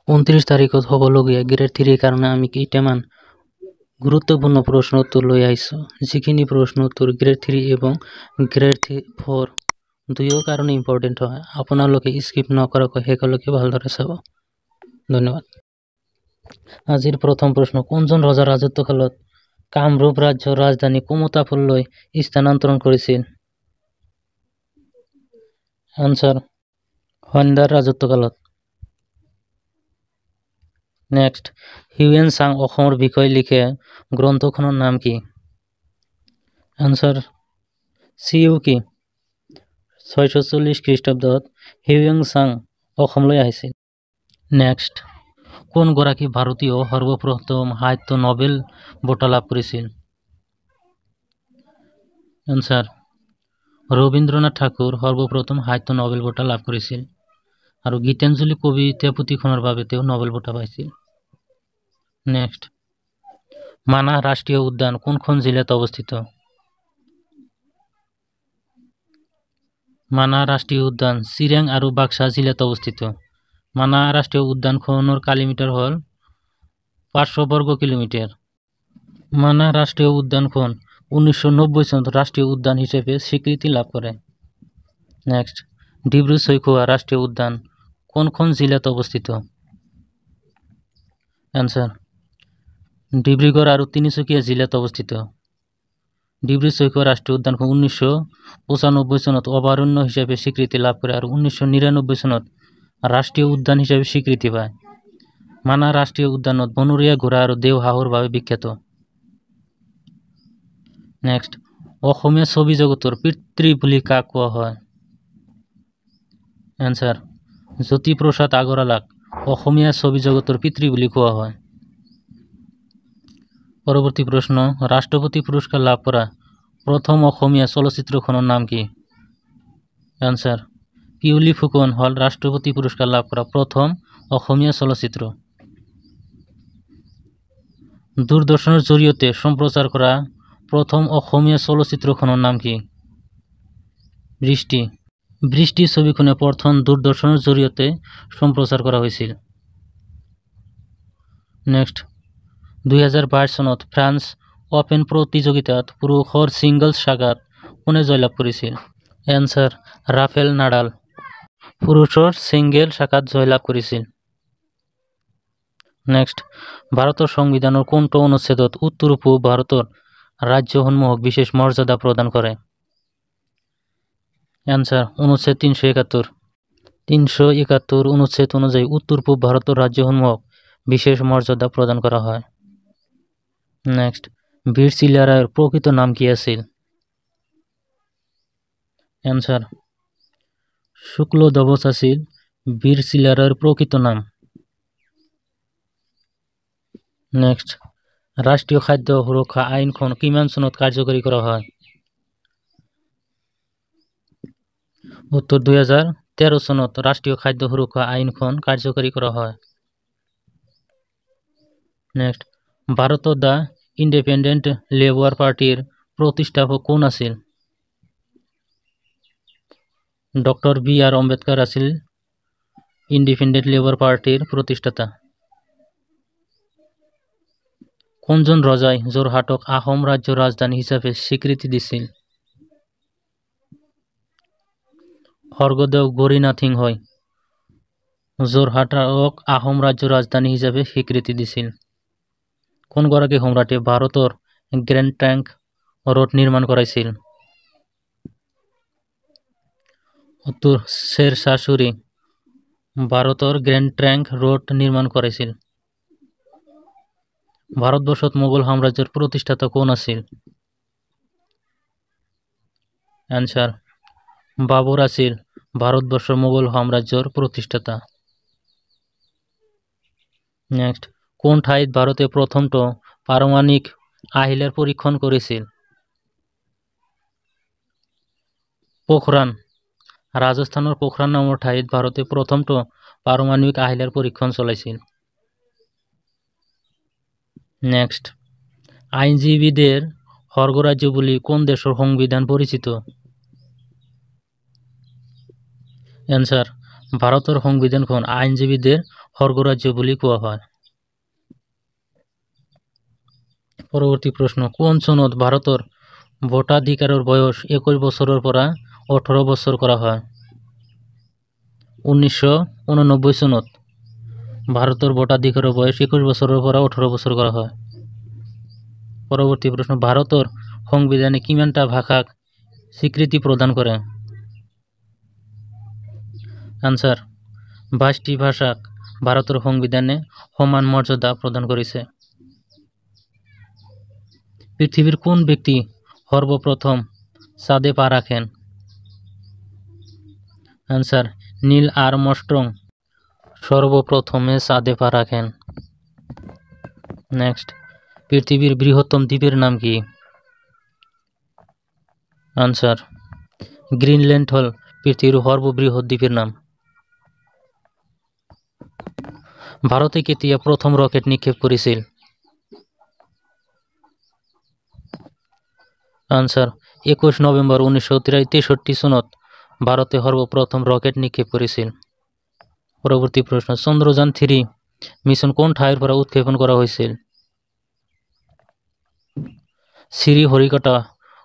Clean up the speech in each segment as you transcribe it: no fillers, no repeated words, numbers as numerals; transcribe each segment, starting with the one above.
29 তাৰিখত হ'বলগীয়া গ্ৰেড 3 কাৰণে আমি কেইটামান গুৰুত্বপূৰ্ণ প্ৰশ্ন উত্তৰ লৈ আহিছোঁ, যিখিনি প্ৰশ্ন উত্তৰ গ্ৰেড 3 এবং গ্ৰেড 4 দুয়ো কাৰণে ইম্পৰ্টেণ্ট হয়। আপোনালোকে স্কিপ নকৰাকৈ শেষলৈকে ভালদৰে চাব। ধন্যবাদ। আজিৰ প্ৰথম প্ৰশ্ন, কোনজন ৰজাৰ ৰাজত্বকালত কামৰূপ ৰাজ্যৰ ৰাজধানী কমতাপুৰলৈ স্থানান্তৰণ কৰিছিল? আনসাৰ, সন্ধ্যাৰ ৰাজত্বকালত। নেক্সট, হিউয়েন চাং অসমৰ বিষয়ে লিখে গ্ৰন্থখনৰ নাম কি? আনসাৰ, চিউকি। 640 খ্ৰীষ্টাব্দত হিউয়েন চাং অসমলৈ আহিছিল। নেক্সট, কোন গৰাকী ভাৰতীয় সৰ্বপ্ৰথম সাহিত্য নোবেল বঁটা লাভ কৰিছিল? আনসাৰ, ৰবীন্দ্ৰনাথ ঠাকুৰ সৰ্বপ্ৰথম সাহিত্য নোবেল বঁটা লাভ কৰিছিল আৰু গীতাঞ্জলি কবিতা পুথিখনৰ বাবে তেওঁ নোবেল বঁটা পাইছিল। নেক্সট, মানাহ ৰাষ্ট্ৰীয় উদ্যান কোনখন জিলাত অৱস্থিত? মানাহ ৰাষ্ট্ৰীয় উদ্যান চিৰাং আৰু বাক্সা জিলাত অৱস্থিত। মানাহ ৰাষ্ট্ৰীয় উদ্যানখনৰ কিলোমিটাৰ হ'ল 500 বৰ্গ কিলোমিটাৰ। মানাহ ৰাষ্ট্ৰীয় উদ্যানখন 1990 চনত ৰাষ্ট্ৰীয় উদ্যান হিচাপে স্বীকৃতি লাভ কৰে। নেক্সট, ডিব্ৰু-ছৈখোৱা ৰাষ্ট্ৰীয় উদ্যান কোনখন জিলাত অৱস্থিত? এনসাৰ, ডিব্ৰুগড় আৰু তিনিচুকীয়া জিলাত অৱস্থিত। ডিব্ৰু-ছৈখোৱা ৰাষ্ট্ৰীয় উদ্যানখন 1995 চনত অভয়াৰণ্য হিচাপে স্বীকৃতি লাভ কৰে আৰু 1999 চনত ৰাষ্ট্ৰীয় উদ্যান হিচাপে স্বীকৃতি পায়। মানাহ ৰাষ্ট্ৰীয় উদ্যানত বনৰীয়া ঘোঁৰা আৰু দেওহাঁহৰ বাবে বিখ্যাত। নেক্সট, অসমীয়া ছবি জগতৰ পিতৃ বুলি কাক কোৱা হয়? এনসাৰ, জ্যোতিপ্ৰসাদ আগৰৱালাক অসমীয়া ছবি জগতৰ পিতৃ বুলি কোৱা হয়। পৰৱৰ্তী প্ৰশ্ন, ৰাষ্ট্ৰপতি পুৰস্কাৰ লাভ কৰা প্ৰথম অসমীয়া চলচ্চিত্ৰখনৰ নাম কি? এনসাৰ, পিয়লি ফুকন হ'ল ৰাষ্ট্ৰপতি পুৰস্কাৰ লাভ কৰা প্ৰথম অসমীয়া চলচ্চিত্ৰ। দূৰদৰ্শনৰ জৰিয়তে সম্প্ৰচাৰ কৰা প্ৰথম অসমীয়া চলচ্চিত্ৰখনৰ নাম কি? বৃষ্টি। বৃষ্টি ছবিখনে প্ৰথম দূৰদৰ্শনৰ জৰিয়তে সম্প্ৰচাৰ কৰা হৈছিল। নেক্সট, 2022 চনত ফ্ৰান্স অপেন প্ৰতিযোগিতাত পুৰুষৰ ছিংগলছ শাখাত কোনে জয়লাভ কৰিছিল? এনসাৰ, ৰাফেল নাডাল পুৰুষৰ ছিংগল শাখাত জয়লাভ কৰিছিল। নেক্সট, ভাৰতৰ সংবিধানৰ কোনটো অনুচ্ছেদত উত্তৰ-পূব ভাৰতৰ ৰাজ্যসমূহক বিশেষ মৰ্যাদা প্ৰদান কৰে? এনসাৰ, অনুচ্ছেদ 371। 371 অনুচ্ছেদ অনুযায়ী উত্তৰ-পূব ভাৰতৰ ৰাজ্যসমূহক বিশেষ মৰ্যাদা প্ৰদান কৰা হয়। নেক্সট, বীৰ চিলাৰায়ৰ প্ৰকৃত নাম কি আছিল? এনসাৰ, শুক্লধ্বজ আছিল বীৰ চিলাৰায়ৰ প্ৰকৃত নাম। নেক্সট, ৰাষ্ট্ৰীয় খাদ্য সুৰক্ষা আইনখন কিমান চনত কাৰ্যকৰী কৰা হয়? উত্তৰ 2013 চনত ৰাষ্ট্ৰীয় খাদ্য সুৰক্ষা আইনখন কাৰ্যকৰী কৰা হয়। নেক্সট, ভাৰতত দ্য ইণ্ডিপেণ্ডেণ্ট লেবাৰ পাৰ্টিৰ প্ৰতিষ্ঠাপক কোন আছিল? Doctor BR. আম্বেদকাৰ আছিল ইণ্ডিপেণ্ডেণ্ট লেবাৰ পাৰ্টিৰ প্ৰতিষ্ঠাতা। কোনজন ৰজাই যোৰহাটক আহোম ৰাজ্যৰ ৰাজধানী হিচাপে স্বীকৃতি দিছিল? স্বৰ্গদেউ গৌৰীনাথ সিংহই যোৰহাটক আহোম ৰাজ্যৰ ৰাজধানী হিচাপে স্বীকৃতি দিছিল। কোনগৰাকী সম্ৰাটে ভাৰতৰ গ্ৰেণ্ড ট্ৰাংক ৰোড নিৰ্মাণ কৰাইছিল? উত্তৰ, শ্বেৰ শাহ ছুৰী ভাৰতৰ গ্ৰেণ্ড ট্ৰাংক ৰোড নিৰ্মাণ কৰাইছিল। ভাৰতবৰ্ষত মোগল সাম্ৰাজ্যৰ প্ৰতিষ্ঠাতা কোন আছিল? এনসাৰ, বাবৰ আছিল ভাৰতবৰ্ষৰ মোগল সাম্ৰাজ্যৰ প্ৰতিষ্ঠাতা। নেক্সট, কোন ঠাইত ভাৰতে প্ৰথমটো পাৰমাণৱিক আহিলাৰ পৰীক্ষণ কৰিছিল? পোখৰাণ। ৰাজস্থানৰ পোখৰাণ নামৰ ঠাইত ভাৰতে প্ৰথমটো পাৰমাণৱিক আহিলাৰ পৰীক্ষণ চলাইছিল। নেক্সট, আইনজীৱীদেৰ স্বৰ্গৰাজ্য বুলি কোন দেশৰ সংবিধান পৰিচিত? এনসাৰ, ভাৰতৰ সংবিধানখন আইনজীৱীদেৰ স্বৰ্গৰাজ্য বুলি কোৱা হয়। পৰৱৰ্তী প্ৰশ্ন, কোন চনত ভাৰতৰ ভোটাধিকাৰৰ বয়স 21 বছৰৰ পৰা 18 বছৰ কৰা হয়? 1989 চনত ভাৰতৰ ভোটাধিকাৰৰ বয়স 21 বছৰৰ পৰা 18 বছৰ কৰা হয়। পৰৱৰ্তী প্ৰশ্ন, ভাৰতৰ সংবিধানে কিমানটা ভাষাক স্বীকৃতি প্ৰদান কৰে? আনসার, 22টি ভাষাক ভারতের সংবিধানে সমান মর্যাদা প্রদান করেছে। পৃথিবীর কোন ব্যক্তি সর্বপ্রথম চাঁদে পা রাখেন? আনসার, নীল আর্মস্ট্রং সর্বপ্রথমে চাঁদে পা রাখেন। নেক্সট, পৃথিবীর বৃহত্তম দ্বীপের নাম কি? আনসার, গ্রিনল্যান্ড হল পৃথিবীর সর্ববৃহৎ দ্বীপের নাম। ভারতে কেতিয়া প্রথম রকেট নিক্ষেপ করেছিল? আনসার, 21 নভেম্বর 1963 সনত ভারতে সর্বপ্রথম রকেট নিক্ষেপ করেছিল। পরবর্তী প্রশ্ন, চন্দ্রযান 3 মিশন কোন ঠাইৰ পৰা উৎক্ষেপণ কৰা হৈছিল? শ্ৰীহৰিকোটা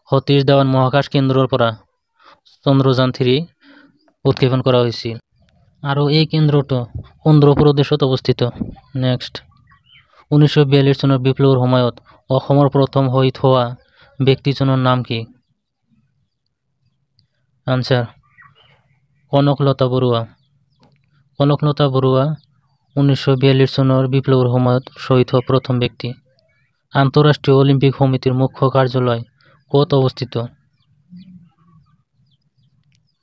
সতীশ ধাৱান মহাকাশ কেন্দ্ৰৰ পৰা চন্দ্ৰযান 3 উৎক্ষেপণ কৰা হৈছিল আৰু এই কেন্দ্ৰটো অন্ধ্ৰপ্ৰদেশত অৱস্থিত। নেক্সট, 1942 চনৰ বিপ্লৱৰ সময়ত অসমৰ প্ৰথম শহীদ হোৱা ব্যক্তিজনৰ নাম কি? আনসাৰ, কনকলতা বৰুৱা। কনকলতা বৰুৱা 1942 চনৰ বিপ্লৱৰ সময়ত শহীদ হোৱা প্ৰথম ব্যক্তি। আন্তঃৰাষ্ট্ৰীয় অলিম্পিক সমিতিৰ মুখ্য কাৰ্যালয় ক'ত অৱস্থিত?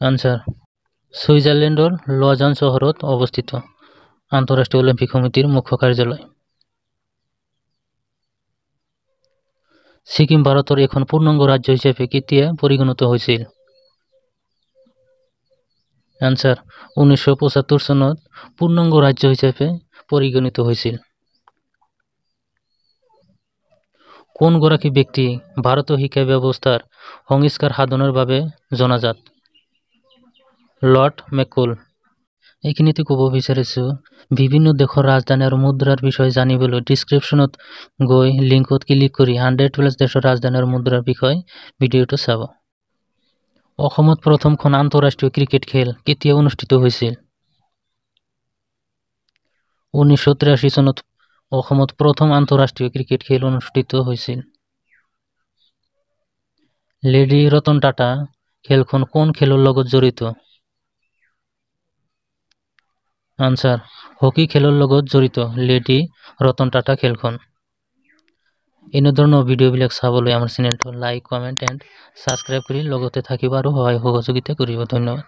আনসাৰ, ছুইজাৰলেণ্ডৰ লজান চহৰত অৱস্থিত আন্তঃৰাষ্ট্ৰীয় অলিম্পিক সমিতিৰ মুখ্য কাৰ্যালয়। ছিকিম ভাৰতৰ এখন পূৰ্ণাংগ ৰাজ্য হিচাপে কেতিয়া পৰিগণিত হৈছিল? আনসাৰ, 1975 চনত পূৰ্ণাংগ ৰাজ্য হিচাপে পৰিগণিত হৈছিল। কোন গৰাকী ব্যক্তি ভাৰতীয় শিক্ষা ব্যৱস্থাৰ সংস্কাৰ সাধনৰ বাবে জনাজাত? লৰ্ড মেককুল। এইখিনিতে ক'ব বিচাৰিছোঁ, বিভিন্ন দেশৰ ৰাজধানী আৰু মুদ্ৰাৰ বিষয়ে জানিবলৈ ডিছক্ৰিপশ্যনত গৈ লিংকত ক্লিক কৰি 100+ দেশৰ ৰাজধানী আৰু মুদ্ৰাৰ বিষয়ে ভিডিঅ'টো চাব। অসমত প্ৰথমখন আন্তঃৰাষ্ট্ৰীয় ক্ৰিকেট খেল কেতিয়া অনুষ্ঠিত হৈছিল? 1983 চনত অসমত প্ৰথম আন্তঃৰাষ্ট্ৰীয় ক্ৰিকেট খেল অনুষ্ঠিত হৈছিল। লেডী ৰতন টাটা খেলখন কোন খেলৰ লগত জড়িত? আনসাৰ, হকি খেলৰ লগত জড়িত লেডী ৰতন টাটা খেলখন। এনেধৰণৰ ভিডিঅ'বিলাক চাবলৈ আমাৰ চেনেলটো লাইক, কমেণ্ট এণ্ড ছাবস্ক্ৰাইব কৰি লগতে থাকিব আৰু সহায় সহযোগিতা কৰিব। ধন্যবাদ।